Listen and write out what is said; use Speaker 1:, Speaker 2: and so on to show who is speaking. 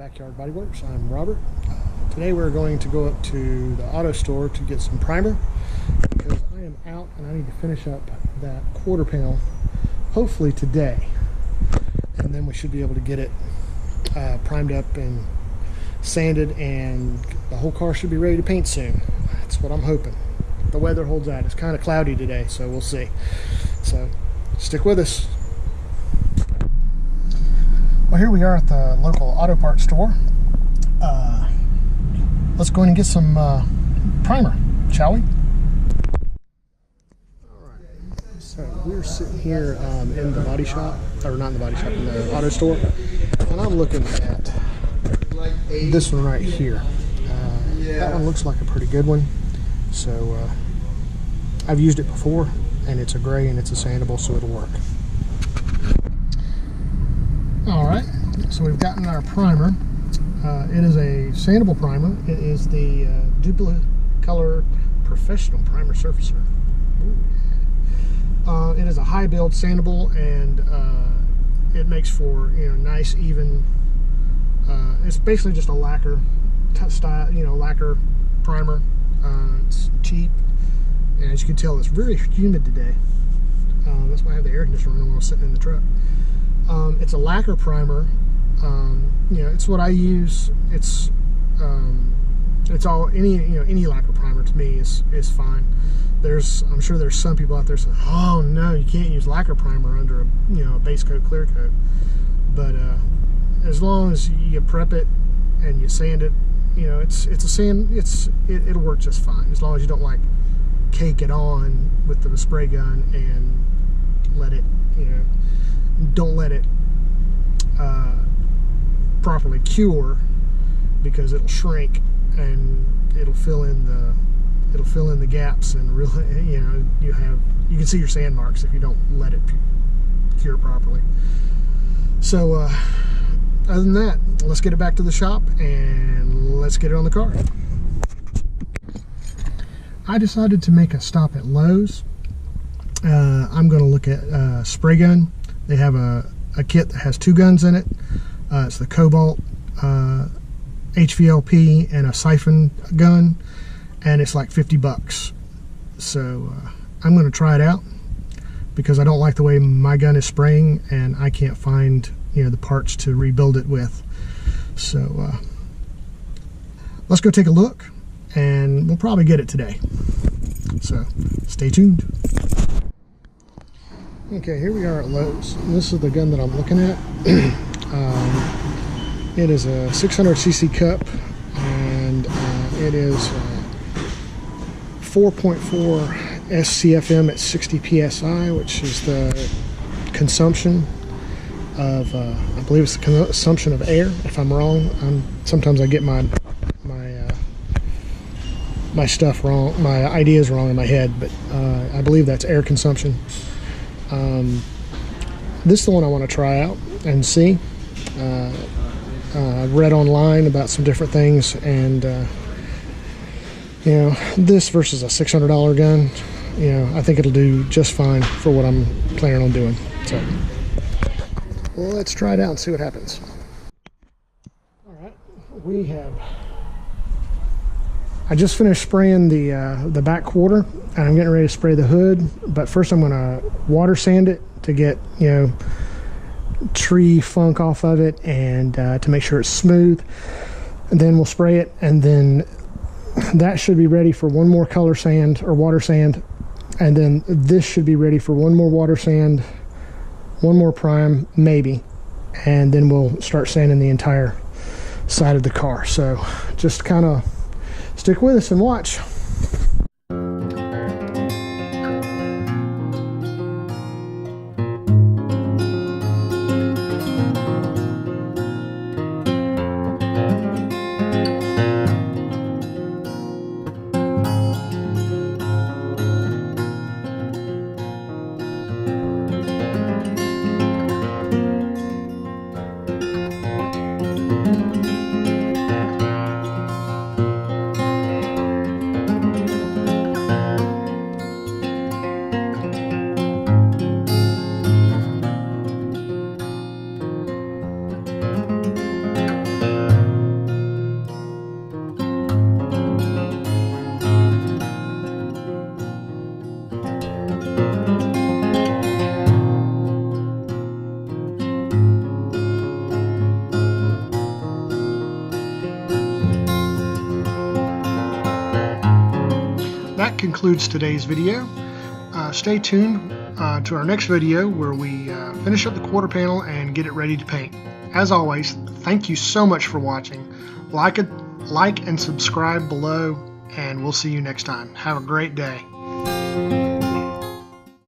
Speaker 1: Backyard BodyWorks. I'm Robert. Today we're going to go up to the auto store to get some primer because I am out and I need to finish up that quarter panel hopefully today, and then we should be able to get it primed up and sanded, and the whole car should be ready to paint soon. That's what I'm hoping. The weather holds out. It's kind of cloudy today, so we'll see. So stick with us. Well, here we are at the local auto parts store. Let's go in and get some primer, shall we? Alright, so we're sitting here in the body shop, or not in the body shop, in the auto store, and I'm looking at this one right here. That one looks like a pretty good one. So I've used it before, and it's a gray and it's a sandable, so it'll work. Alright, so we've gotten our primer. It is a sandable primer. It is the Duplicolor Professional Primer Surfacer. It is a high build sandable, and it makes for nice even. It's basically just a lacquer style, lacquer primer. It's cheap, and as you can tell, it's very humid today. That's why I have the air conditioner running while I'm sitting in the truck. It's a lacquer primer. It's what I use. It's all any lacquer primer to me is fine. I'm sure there's some people out there saying, oh no, you can't use lacquer primer under a base coat, clear coat. But as long as you prep it and you sand it, it'll work just fine, as long as you don't like cake it on with the spray gun and let it, don't let it properly cure, because it'll shrink and it'll fill in the gaps, and really you can see your sand marks if you don't let it cure properly. So other than that, let's get it back to the shop and let's get it on the car. I decided to make a stop at Lowe's. I'm going to look at spray gun. They have a kit that has two guns in it. It's the Cobalt HVLP and a siphon gun, and it's like 50 bucks. So I'm going to try it out because I don't like the way my gun is spraying, and I can't find the parts to rebuild it with. So let's go take a look, and we'll probably get it today. So stay tuned. Okay, here we are at Lowe's. This is the gun that I'm looking at. It is a 600cc cup, and it is 4.4 SCFM at 60 psi, which is the consumption of, I believe it's the consumption of air. If I'm wrong, sometimes I get my stuff wrong, my ideas wrong in my head, but I believe that's air consumption. This is the one I want to try out and see. I've read online about some different things, and this versus a $600 gun, I think it'll do just fine for what I'm planning on doing. So well, let's try it out and see what happens. All right, I just finished spraying the back quarter, and I'm getting ready to spray the hood. But first I'm going to water sand it to get tree funk off of it, and to make sure it's smooth. And then we'll spray it, and then that should be ready for one more color sand or water sand, and then this should be ready for one more water sand, one more prime maybe, and then we'll start sanding the entire side of the car. So just kind of stick with us and watch. that concludes today's video. Stay tuned to our next video where we finish up the quarter panel and get it ready to paint. As always, thank you so much for watching. Like and subscribe below, and we'll see you next time. Have a great day.